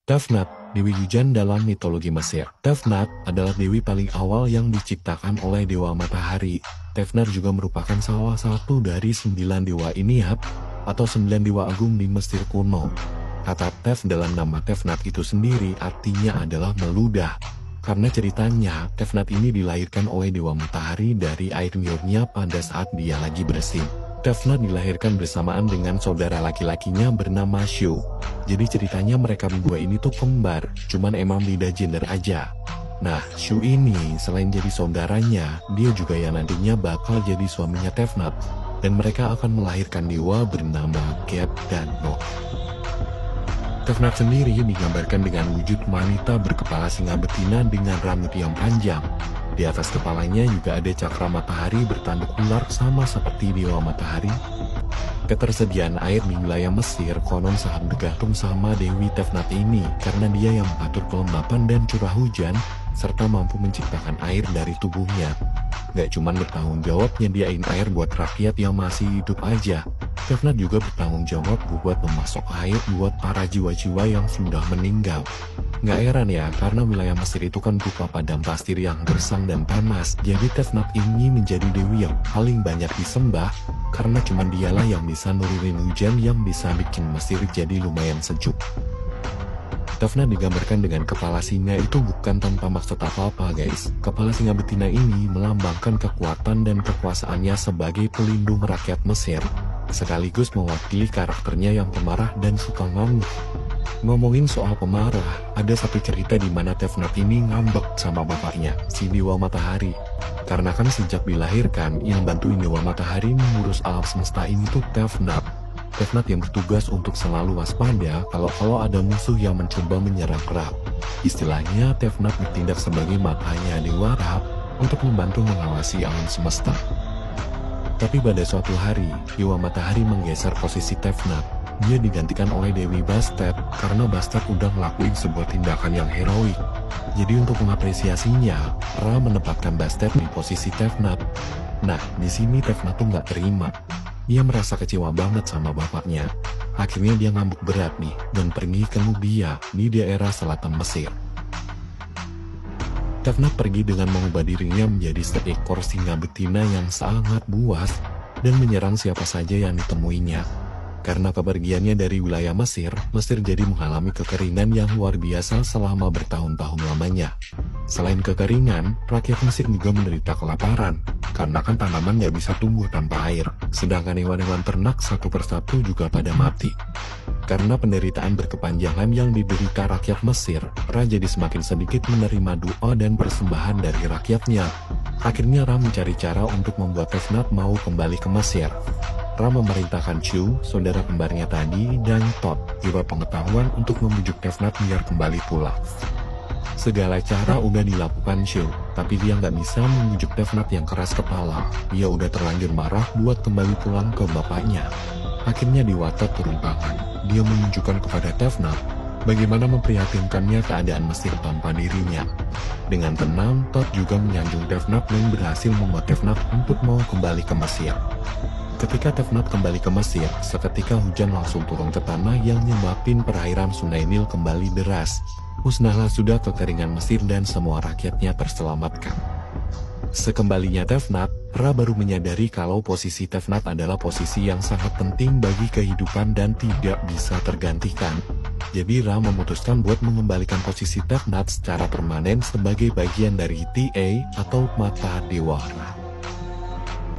Tefnut, Dewi Hujan dalam mitologi Mesir. Tefnut adalah dewi paling awal yang diciptakan oleh Dewa Matahari. Tefnut juga merupakan salah satu dari 9 dewa Iniab atau 9 dewa agung di Mesir kuno. Kata Tef dalam nama Tefnut itu sendiri artinya adalah meludah. Karena ceritanya, Tefnut ini dilahirkan oleh Dewa Matahari dari air liurnya pada saat dia lagi bersin. Tefnut dilahirkan bersamaan dengan saudara laki-lakinya bernama Shu. Jadi ceritanya mereka berdua ini tuh kembar, cuman emang beda gender aja. Nah, Shu ini selain jadi saudaranya, dia juga yang nantinya bakal jadi suaminya Tefnut. Dan mereka akan melahirkan dewa bernama Geb dan Noh. Tefnut sendiri digambarkan dengan wujud wanita berkepala singa betina dengan rambut yang panjang. Di atas kepalanya juga ada cakra matahari bertanduk ular sama seperti Dewa Matahari. Ketersediaan air di wilayah Mesir konon sangat bergantung sama Dewi Tefnut ini karena dia yang mengatur kelembapan dan curah hujan serta mampu menciptakan air dari tubuhnya. Gak cuma bertanggung jawab nyediain air buat rakyat yang masih hidup aja, Tefnut juga bertanggung jawab buat memasok air buat para jiwa-jiwa yang sudah meninggal. Gak heran ya, karena wilayah Mesir itu kan berupa padang pasir yang gersang dan panas, jadi Tefnut ini menjadi dewi yang paling banyak disembah, karena cuma dialah yang bisa nurunin hujan yang bisa bikin Mesir jadi lumayan sejuk. Tefnut digambarkan dengan kepala singa itu bukan tanpa maksud apa-apa guys. Kepala singa betina ini melambangkan kekuatan dan kekuasaannya sebagai pelindung rakyat Mesir, sekaligus mewakili karakternya yang pemarah dan suka ngambek. Ngomongin soal pemarah, ada satu cerita di mana Tefnut ini ngambek sama bapaknya, si Dewa Matahari. Karena kan sejak dilahirkan, yang bantuin Dewa Matahari mengurus alam semesta ini tuh Tefnut. Tefnut yang bertugas untuk selalu waspada kalau ada musuh yang mencoba menyerang Ra. Istilahnya, Tefnut bertindak sebagai matanya Dewa Ra untuk membantu mengawasi alam semesta. Tapi pada suatu hari, Dewa Matahari menggeser posisi Tefnut. Dia digantikan oleh Dewi Bastet karena Bastet udah ngelakuin sebuah tindakan yang heroik. Jadi untuk mengapresiasinya, Ra menempatkan Bastet di posisi Tefnut. Nah, di sini Tefnut tuh nggak terima. Dia merasa kecewa banget sama bapaknya. Akhirnya dia ngambek berat nih dan pergi ke Nubia di daerah selatan Mesir. Tefnut pergi dengan mengubah dirinya menjadi seekor singa betina yang sangat buas dan menyerang siapa saja yang ditemuinya. Karena kepergiannya dari wilayah Mesir, Mesir jadi mengalami kekeringan yang luar biasa selama bertahun-tahun lamanya. Selain kekeringan, rakyat Mesir juga menderita kelaparan, karena kan tanaman nggak bisa tumbuh tanpa air, sedangkan hewan-hewan ternak satu persatu juga pada mati. Karena penderitaan berkepanjangan yang diderita rakyat Mesir, Ra jadi semakin sedikit menerima doa dan persembahan dari rakyatnya. Akhirnya Ra mencari cara untuk membuat Tefnut mau kembali ke Mesir. Ra memerintahkan Shu, saudara kembarnya tadi, dan Tot, jiwa pengetahuan untuk membujuk Tefnut biar kembali pulang. Segala cara udah dilakukan Shu, tapi dia nggak bisa membujuk Tefnut yang keras kepala. Dia udah terlanjur marah buat kembali pulang ke bapaknya. Akhirnya Dewata turun tangan. Dia menunjukkan kepada Tefnut bagaimana memprihatinkannya keadaan Mesir tanpa dirinya. Dengan tenang, Tot juga menyanjung Tefnut dan berhasil membuat Tefnut untuk mau kembali ke Mesir. Ketika Tefnut kembali ke Mesir, seketika hujan langsung turun ke tanah yang nyebabin perairan Sungai Nil kembali deras. Musnahlah sudah kekeringan Mesir dan semua rakyatnya terselamatkan. Sekembalinya Tefnut, Ra baru menyadari kalau posisi Tefnut adalah posisi yang sangat penting bagi kehidupan dan tidak bisa tergantikan. Jadi Ra memutuskan buat mengembalikan posisi Tefnut secara permanen sebagai bagian dari Ta atau mata Dewa Ra.